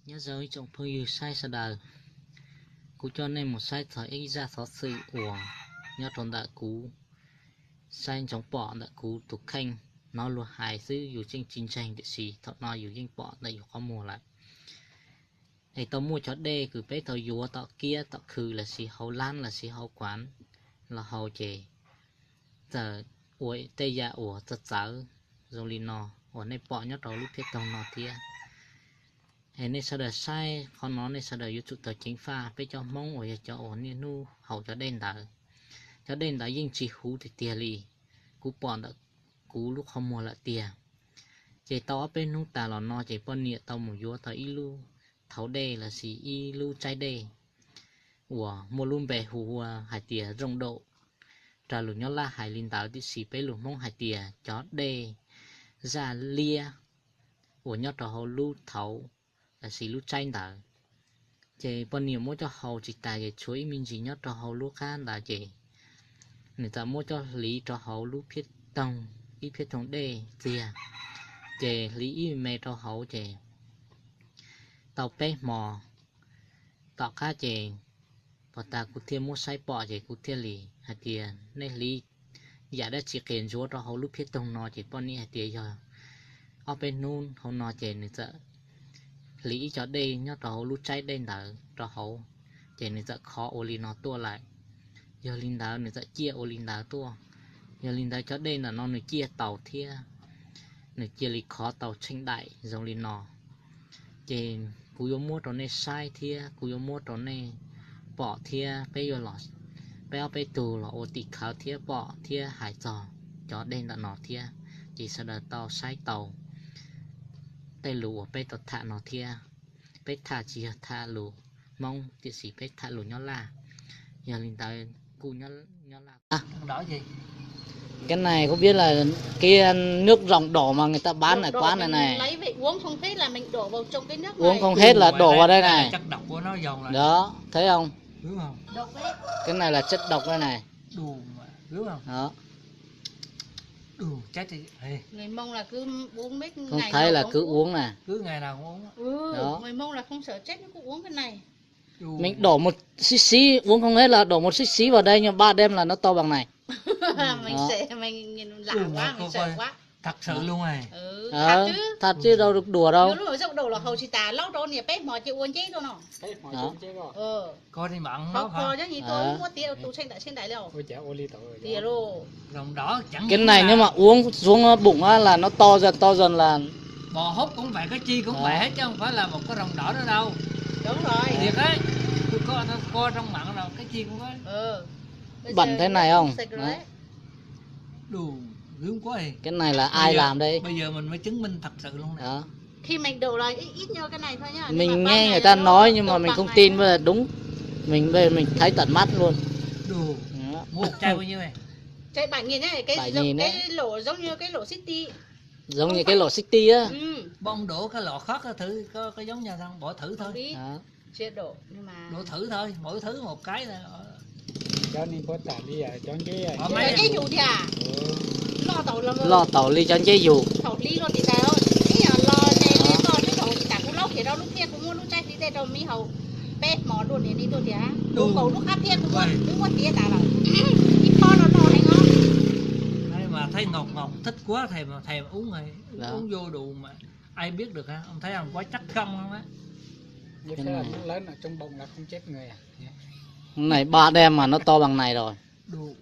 nhớ giới trong phương yêu sai sa đời cú cho nên một sai thời ấy ra thọ sự của nhớ trong đã cú sai trong bỏ đã cú tục khanh nó luôn hài giữอยู่trên chiến tranh để xì thọ nóอยู่trên bỏ đây có mùa lại thì tao mua cho đê cứ bé tao vua tao kia tao khử là xì hậu lan là xì hậu quán là hậu chè giờ uội tây dạ ủa thật dở rồi li nọ ủa này bỏ nhớ đầu lúc thiết tao nọ tia hệ này sao đời sai con nó này sao đời youtube tờ chính pha bé cho mong ủa cho ủa này nu hậu cho đen đã dinh chỉ hú thì tia li cú bỏ đã cú lúc không mua lại tia chạy tao bên nung tà lò nọ chạy bọn nhẹ tao một vua tao ilu thấu đê là xì ilu trái đê ủa mua luôn bè hù hải tia rong độ trả lũ nhớ là hải linh táo thì xì bé lũ mong hải tia chó đê ra lia ủa nhớ trò hậu lũ thấu là xì lũ tranh táo chạy bọn nhiều mua cho hậu chỉ tài cái chuối mình chỉ nhớ trò hậu lũ khan đã chạy người ta mua cho lý trò hậu lũ phiết tông ít phiết tông đê tia chạy lý mẹ trò hậu chạy tàu bé mò tàu cá chạy và ta cũng thêm mua sai bỏ chạy cũng thêm lì hạt tiền nên lì giả đã chỉ kiện chúa cho hậu lúc phía tông nó chỉ bọn ní hạt tiền rồi ở bên nôn hậu nó chạy nữa sợ lý cho đây nhớ cho hậu lúc trái đây đỡ cho hậu chạy nữa sợ khó ô lì nó tua lại giờ linh đào nữa sợ chia ô linh đào tua giờ linh đào cho đây là nó nữa chia tàu thia nữa chia lì khó tàu tranh đại giống lì nó chạy cú yếu mua tròn này sai thia cú yếu mua tròn này bỏ thia bây giờ lọt bây bây tù là ô tị khảo thia bỏ thia hải trò cho đen đã nọ thia chỉ sau đó tàu sai tàu tay lù bây tàu thả nọ thia bây thả chỉ thả lù mong chỉ sĩ bây thả lù nhó là giờ linh tới cú nhó là đỏ gì cái này không biết là cái nước ròng đỏ mà người ta bán ở quán này này lấy vậy uống không hết là mình đổ vào trong cái nước uống này. không hết là đổ vào đây này chất độc của nó dồn lại đó thấy không đúng không Độc đấy. cái này là chất độc đây này đù mà đúng không đó đù chết thì Người Mông là cứ uống mấy không ngày thấy nào là cũng cứ uống nè cứ ngày nào cũng uống Đó. Người Mông là không sợ chết nó cũng uống cái này. đù. mình đổ một xí uống không hết là đổ một xí vào đây nhưng 3 đêm là nó to bằng này Mình Đó. sợ mình nhìn lạ Ừ, quá mà mình cô sợ coi. quá. Thật sự luôn này Thật chứ. thật chứ đâu được đùa đâu Nếu lúc dậu đổ là hầu chỉ tà lâu đó nè bé mò chịu uống chết đâu nó. Đó. coi đi mặn Khó nó khó phải chứ nhỉ À. tôi mua tiền tụ trên đại liều. Tiền rồi. rồng đỏ chẳng cái những này là nếu mà uống xuống bụng á, là nó to dần là bò hút cũng vậy cái chi cũng Đó. vậy hết chứ không phải là một cái rồng đỏ nữa đâu Đúng rồi. thiệt đấy tôi coi trong mặn nào cái chi cũng có Bây bẩn giờ thế này không? sạch rồi Đó. đấy. đù gớm quá thì cái này là Bây ai giờ- làm đây bây giờ mình mới chứng minh thật sự luôn này đó Khi mình đổ là ít như cái này thôi nhá. Nhưng mình mà ban nghe ngày người ta nó nói nhưng đổ mà mình bằng không này tin á. bây giờ đúng mình bây giờ mình thấy tận mắt luôn đù đó. mua một chai bao nhiêu này Chạy 7.000 này, cái 7.000 đấy. cái lỗ giống như cái lỗ City. giống như cái lỗ City á bông đổ cái lọ khác thử có giống nhau không bỏ thử thôi Đi. đó. Chưa đổ nhưng mà đổ thử thôi mỗi thứ một cái là cho nên có tả đi à cho cái Ở Cái mấy cái dù thì à? Lo tàu là lo tàu ly cho chế dù tàu lý lo thì sao? Cái nhà lo này cái lo cái tàu thì cả cũng lâu thì đâu lúc kia cũng mua lúc trái thì đây đâu mi hầu bé mỏ đồ này đi đồ thì á. Đồ cầu lúc áp kia cũng mua lúc mua tía ta là ít kho nó hay ngon. đây mà thấy ngọt ngọt thích quá thèm uống rồi Đó. uống vô đủ mà ai biết được ha ông thấy không quá chắc không á như thế là nó lớn ở trong bụng là không chết người à. này 3 đêm mà nó to bằng này rồi đủ